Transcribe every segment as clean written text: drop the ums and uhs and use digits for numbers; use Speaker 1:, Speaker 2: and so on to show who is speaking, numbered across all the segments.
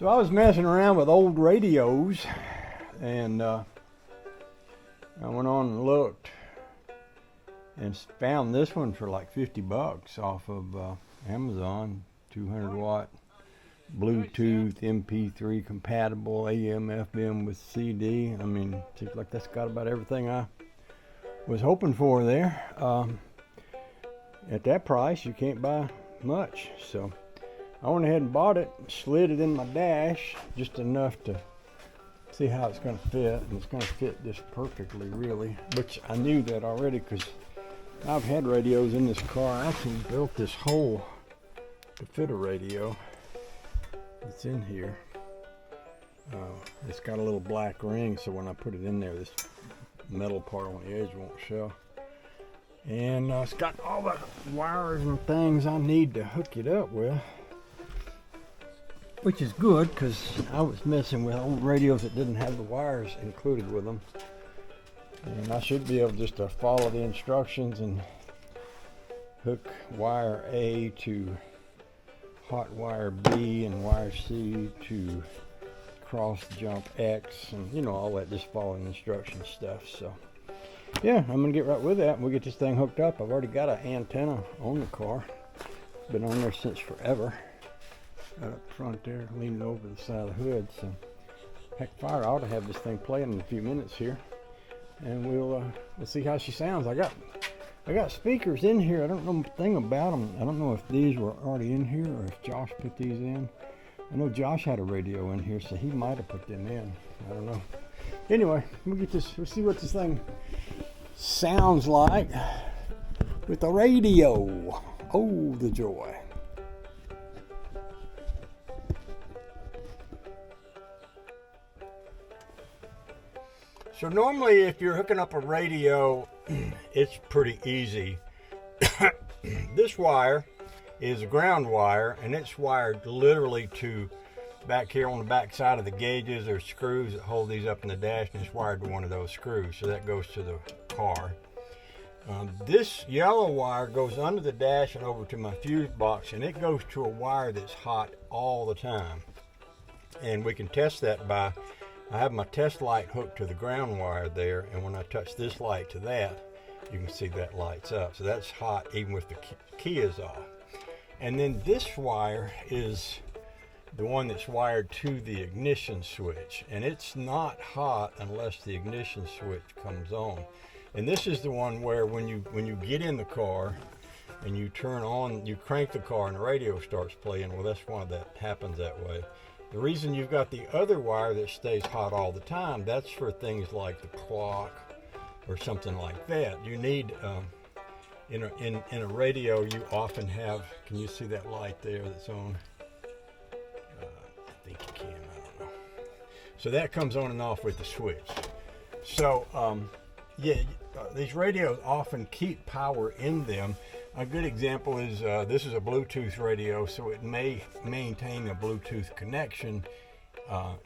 Speaker 1: So I was messing around with old radios, and I went on and looked and found this one for like $50 off of Amazon. 200 watt Bluetooth MP3 compatible, AM FM with CD. I mean, seems like that's got about everything I was hoping for there. At that price you can't buy much, so I went ahead and bought it, slid it in my dash just enough to see how it's going to fit, and it's going to fit just perfectly, really, which I knew that already because I've had radios in this car. I actually built this hole to fit a radio that's in here. It's got a little black ring, so when I put it in there, this metal part on the edge won't show. And it's got all the wires and things I need to hook it up with, which is good because I was messing with old radios that didn't have the wires included with them. And I should be able just to follow the instructions and hook wire A to hot wire B and wire C to cross jump X, and you know, all that, just following instruction stuff. So yeah, I'm gonna get right with that and we'll get this thing hooked up. I've already got an antenna on the car. It's been on there since forever. Right up front there, leaning over the side of the hood. So heck, fire, I ought to have this thing playing in a few minutes here, and we'll see how she sounds. I got speakers in here. I don't know a thing about them. I don't know if these were already in here or if Josh put these in. I know Josh had a radio in here, so he might have put them in. I don't know. Anyway, we'll see what this thing sounds like with the radio. Oh, the joy. So normally if you're hooking up a radio, it's pretty easy. This wire is a ground wire, and it's wired literally to back here on the back side of the gauges. There's screws that hold these up in the dash, and it's wired to one of those screws, so that goes to the car. This yellow wire goes under the dash and over to my fuse box, and it goes to a wire that's hot all the time. And we can test that by, I have my test light hooked to the ground wire there, and when I touch this light to that, you can see that lights up. So that's hot even with the key is off. And then this wire is the one that's wired to the ignition switch, and it's not hot unless the ignition switch comes on. And this is the one where when you get in the car and you turn on, you crank the car and the radio starts playing. Well, that's why that happens that way. The reason you've got the other wire that stays hot all the time, that's for things like the clock or something like that. You need in a radio, you often have, can you see that light there that's on? I think you can, I don't know. So that comes on and off with the switch. So yeah, these radios often keep power in them. A good example is this is a Bluetooth radio, so it may maintain a Bluetooth connection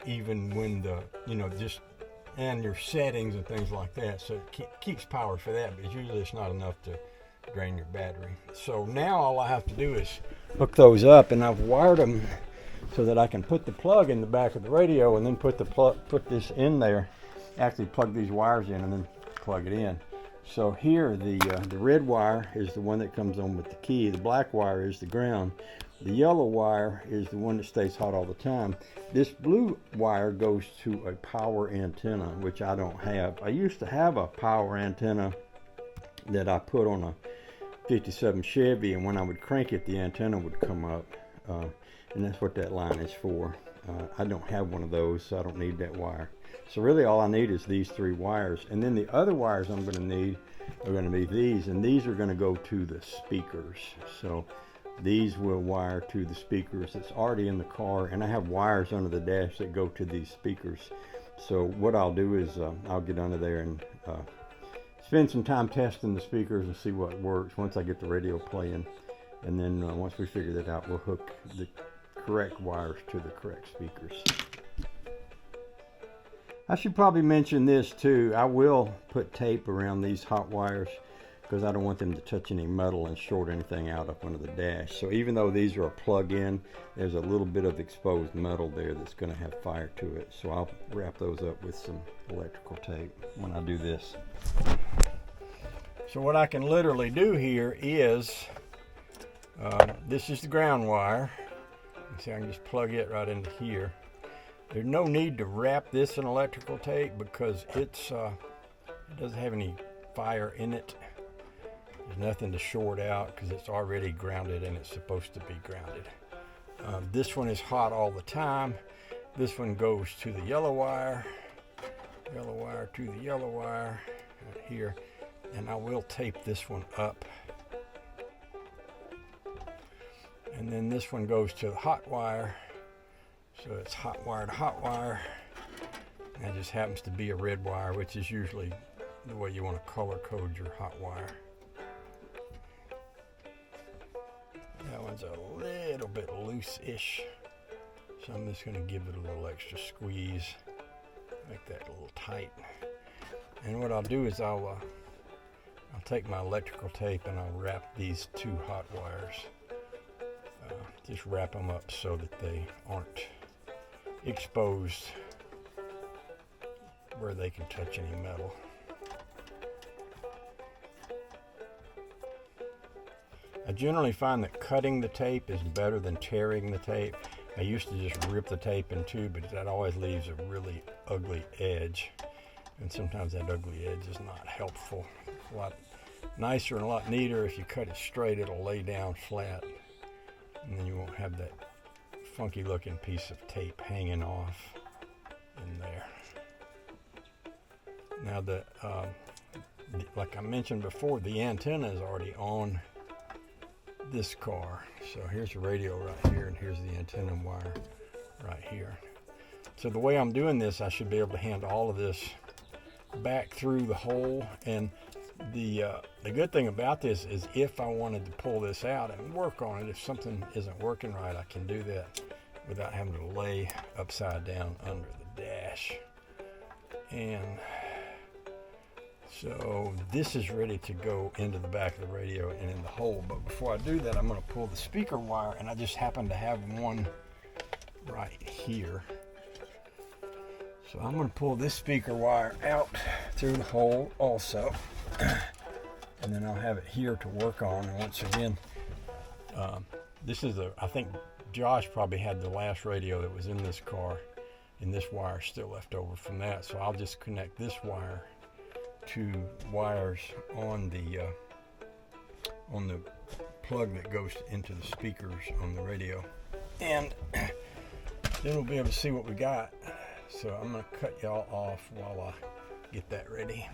Speaker 1: even when the, just, and your settings and things like that. So it keeps power for that, but usually it's not enough to drain your battery. So now all I have to do is hook those up, and I've wired them so that I can put the plug in the back of the radio and then put this in there, actually plug these wires in and then plug it in. So here the red wire is the one that comes on with the key. The black wire is the ground. The yellow wire is the one that stays hot all the time. This blue wire goes to a power antenna, which I don't have. I used to have a power antenna that I put on a 57 Chevy, and when I would crank it, the antenna would come up, and that's what that line is for. I don't have one of those, so I don't need that wire. So really all I need is these three wires, and then the other wires I'm going to need are going to be these, and these are going to go to the speakers. So these will wire to the speakers that's already in the car, and I have wires under the dash that go to these speakers. So what I'll do is I'll get under there and spend some time testing the speakers and see what works once I get the radio playing, and then once we figure that out, we'll hook the correct wires to the correct speakers. I should probably mention this too. I will put tape around these hot wires because I don't want them to touch any metal and short anything out up under the dash. So even though these are a plug-in, there's a little bit of exposed metal there that's going to have fire to it. So I'll wrap those up with some electrical tape when I do this. So what I can literally do here is, this is the ground wire. See, I can just plug it right into here. There's no need to wrap this in electrical tape because it doesn't have any fire in it. There's nothing to short out because it's already grounded and it's supposed to be grounded. This one is hot all the time. This one goes to the yellow wire to the yellow wire right here, and I will tape this one up. And then this one goes to the hot wire, so it's hot wire to hot wire. And it just happens to be a red wire, which is usually the way you want to color code your hot wire. That one's a little bit loose-ish, so I'm just going to give it a little extra squeeze, make that a little tight. And what I'll do is I'll take my electrical tape and I'll wrap these two hot wires. Just wrap them up so that they aren't exposed where they can touch any metal. I generally find that cutting the tape is better than tearing the tape. I used to just rip the tape in two, but that always leaves a really ugly edge. And sometimes that ugly edge is not helpful. It's a lot nicer and a lot neater if you cut it straight. It'll lay down flat, and then you won't have that funky looking piece of tape hanging off in there. Now like I mentioned before, the antenna is already on this car. So here's the radio right here, and here's the antenna wire right here. So the way I'm doing this, I should be able to hand all of this back through the hole. And the good thing about this is if I wanted to pull this out and work on it, if something isn't working right, I can do that without having to lay upside down under the dash. And so this is ready to go into the back of the radio and in the hole. But before I do that, I'm going to pull the speaker wire, and I just happen to have one right here. So I'm going to pull this speaker wire out through the hole also. And then I'll have it here to work on. And once again, this is I think Josh probably had the last radio that was in this car, and this wire still left over from that. So I'll just connect this wire to wires on the plug that goes into the speakers on the radio, and then we'll be able to see what we got. So I'm going to cut y'all off while I get that ready.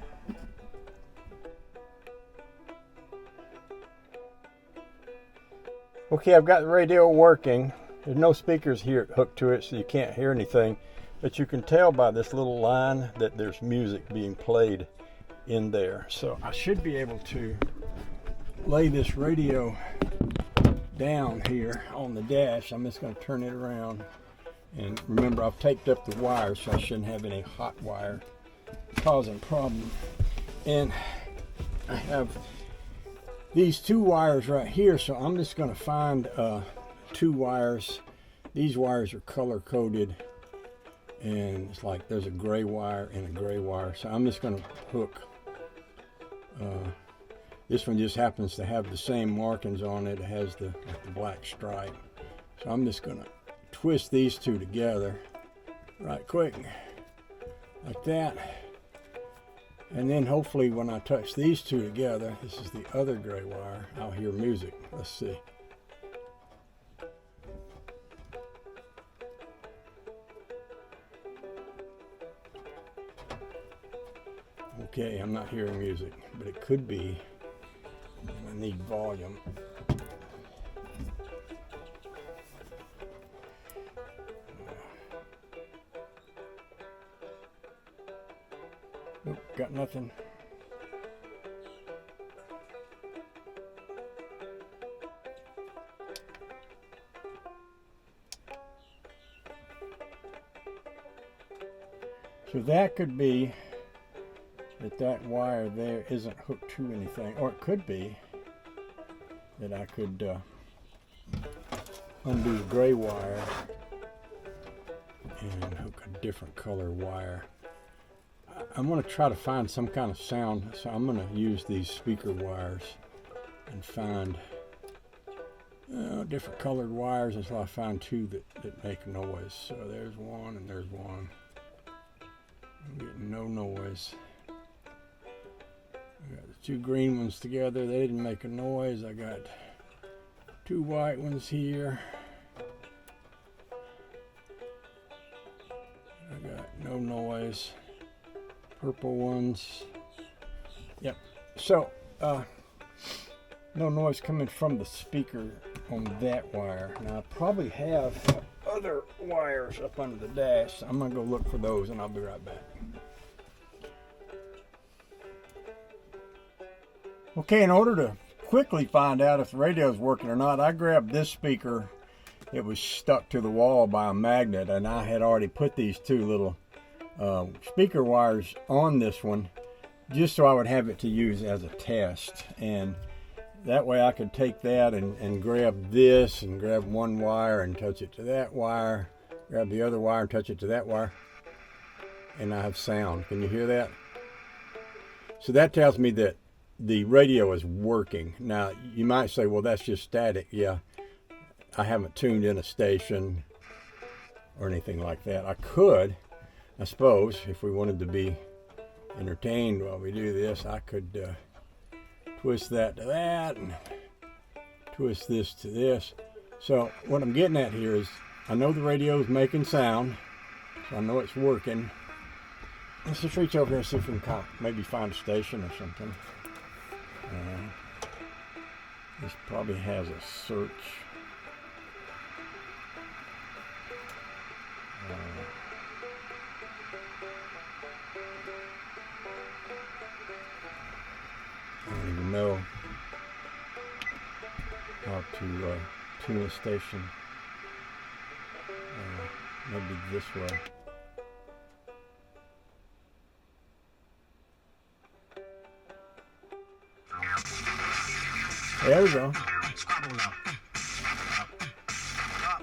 Speaker 1: Okay, I've got the radio working. There's no speakers here hooked to it, so you can't hear anything, but you can tell by this little line that there's music being played in there. So I should be able to lay this radio down here on the dash. I'm just going to turn it around, and remember, I've taped up the wires, so I shouldn't have any hot wire causing problem. And I have these two wires right here, so I'm just going to find two wires. These wires are color coded, and it's like there's a gray wire and a gray wire, so I'm just going to hook this one. Just happens to have the same markings on it. It has the black stripe, so I'm just going to twist these two together right quick like that, and then hopefully when I touch these two together, this is the other gray wire, I'll hear music. Let's see. Okay, I'm not hearing music, but it could be. I need volume. Nope, got nothing. So that could be that wire there isn't hooked to anything, or it could be that I could undo the gray wire and hook a different color wire. I'm going to try to find some kind of sound, so I'm going to use these speaker wires and find different colored wires until I find two that make noise. So there's one and there's one. I'm getting no noise. I got the two green ones together, they didn't make a noise. I got two white ones here. I got no noise. Purple ones. Yep. So, no noise coming from the speaker on that wire. Now, I probably have other wires up under the dash. So I'm going to go look for those and I'll be right back. Okay, in order to quickly find out if the radio is working or not, I grabbed this speaker. It was stuck to the wall by a magnet, and I had already put these two little speaker wires on this one just so I would have it to use as a test. And that way I could take that and grab this and grab one wire and touch it to that wire, grab the other wire and touch it to that wire, and I have sound. Can you hear that? So that tells me that the radio is working. Now, you might say, well, that's just static. Yeah, I haven't tuned in a station or anything like that. I could, I suppose, if we wanted to be entertained while we do this, I could twist that to that and twist this to this. So what I'm getting at here is I know the radio is making sound, so I know it's working. Let's just reach over here and see if we can maybe find a station or something. This probably has a search. I don't even know how to tune a station. Maybe this way. There we go.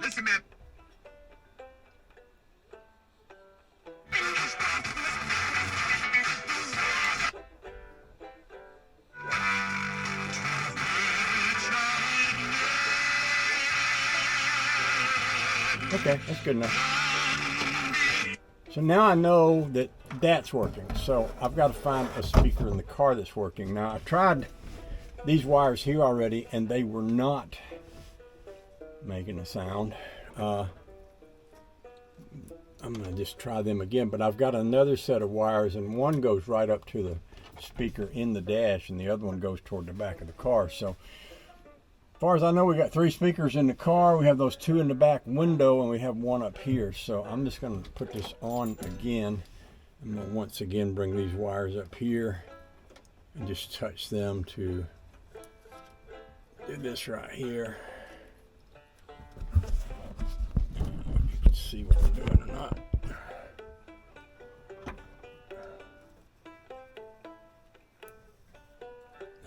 Speaker 2: Listen, man.
Speaker 1: Okay, that's good enough. So now I know that that's working. So I've got to find a speaker in the car that's working. Now, I tried these wires here already and they were not making a sound. I'm going to just try them again, but I've got another set of wires, and one goes right up to the speaker in the dash and the other one goes toward the back of the car. So as far as I know, we got three speakers in the car. We have those two in the back window and we have one up here. So I'm just going to put this on again. I'm going to once again bring these wires up here and just touch them to do this right here. You can see what we're doing or not.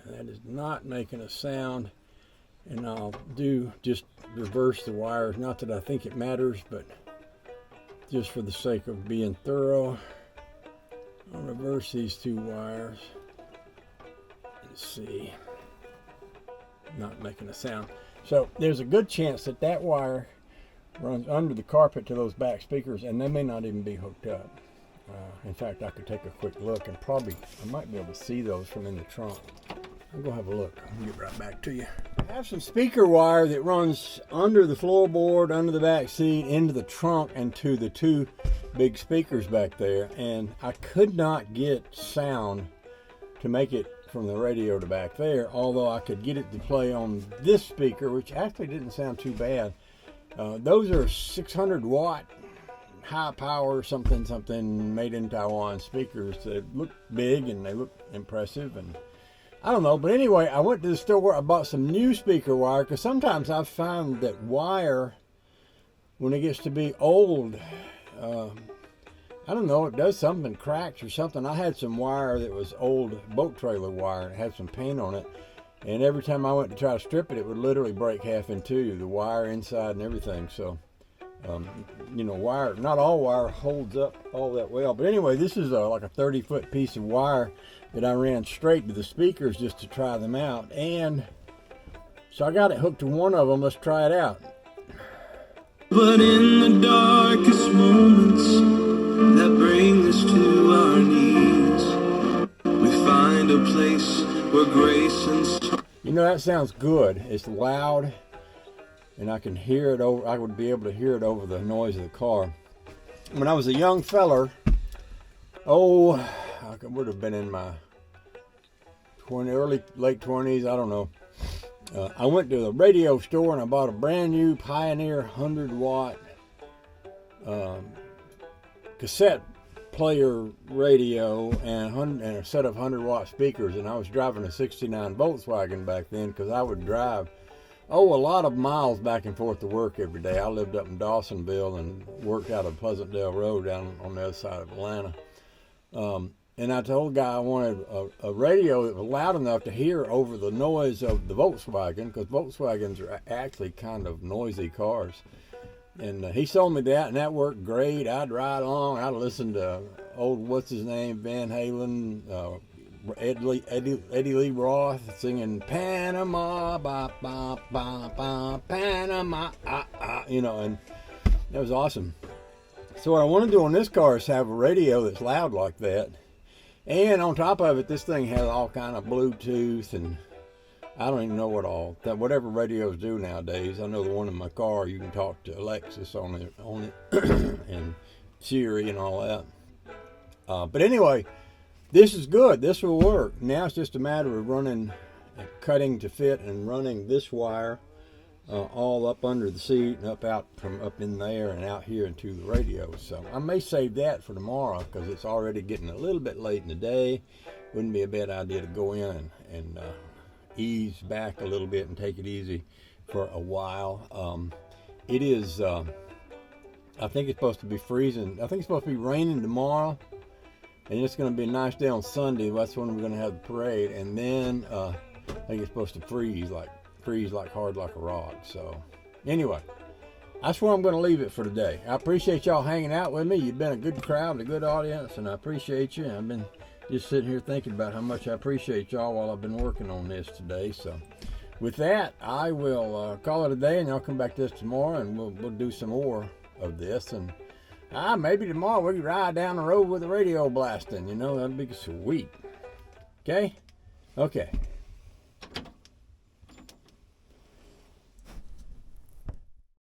Speaker 1: That is not making a sound. And I'll just reverse the wires. Not that I think it matters, but just for the sake of being thorough, I'll reverse these two wires. Let's see. Not making a sound. So there's a good chance that that wire runs under the carpet to those back speakers, and they may not even be hooked up. In fact, I could take a quick look and probably I might be able to see those from in the trunk. I'll go have a look. I'll get right back to you. I have some speaker wire that runs under the floorboard, under the back seat, into the trunk, and to the two big speakers back there. And I could not get sound to make it from the radio to back there, although I could get it to play on this speaker, which actually didn't sound too bad. Those are 600 watt high power something made in Taiwan speakers. They look big and they look impressive, and I don't know, but anyway, I went to the store. I bought some new speaker wire because sometimes I've found that wire, when it gets to be old, I don't know, it does something, cracks or something. I had some wire that was old boat trailer wire. It had some paint on it. And every time I went to try to strip it, it would literally break half in two, the wire inside and everything. So, wire, not all wire holds up all that well. But anyway, this is like a 30-foot piece of wire that I ran straight to the speakers just to try them out. And so I got it hooked to one of them. Let's try it out.
Speaker 3: But in the darkest moments that bring us to our knees, we find a place where grace and
Speaker 1: that sounds good. It's loud, and I can hear it over. I would be able to hear it over the noise of the car. When I was a young feller, I would have been in my late 20s. I don't know. I went to the radio store and I bought a brand new Pioneer 100-watt cassette player radio and a set of 100-watt speakers, and I was driving a 69 Volkswagen back then because I would drive a lot of miles back and forth to work every day. I lived up in Dawsonville and worked out of Pleasantdale Road down on the other side of Atlanta. And I told the guy I wanted a radio that was loud enough to hear over the noise of the Volkswagen, because Volkswagens are actually kind of noisy cars. And he sold me that, and that worked great. I'd ride along. I'd listen to old, Van Halen, Eddie Lee Roth singing Panama, ba, ba, ba, ba, Panama, and that was awesome. So what I want to do on this car is have a radio that's loud like that. And on top of it, this thing has all kind of Bluetooth, and I don't even know whatever radios do nowadays. I know the one in my car, you can talk to Alexis on it, and Siri and all that. But anyway, this is good. This will work. Now it's just a matter of cutting to fit and running this wire all up under the seat and up in there and out here into the radio. So I may save that for tomorrow because it's already getting a little bit late in the day. Wouldn't be a bad idea to go in and ease back a little bit and take it easy for a while. It is, I think it's supposed to be freezing. I think it's supposed to be raining tomorrow, and it's going to be a nice day on Sunday. That's when we're going to have the parade, and then I think it's supposed to freeze hard like a rock. So anyway, that's where I'm going to leave it for today. I appreciate y'all hanging out with me. You've been a good crowd, a good audience, and I appreciate you. I've been just sitting here thinking about how much I appreciate y'all while I've been working on this today. So with that, I will call it a day, and y'all come back to this tomorrow, and we'll do some more of this. And maybe tomorrow we can ride down the road with the radio blasting. That'd be sweet. Okay.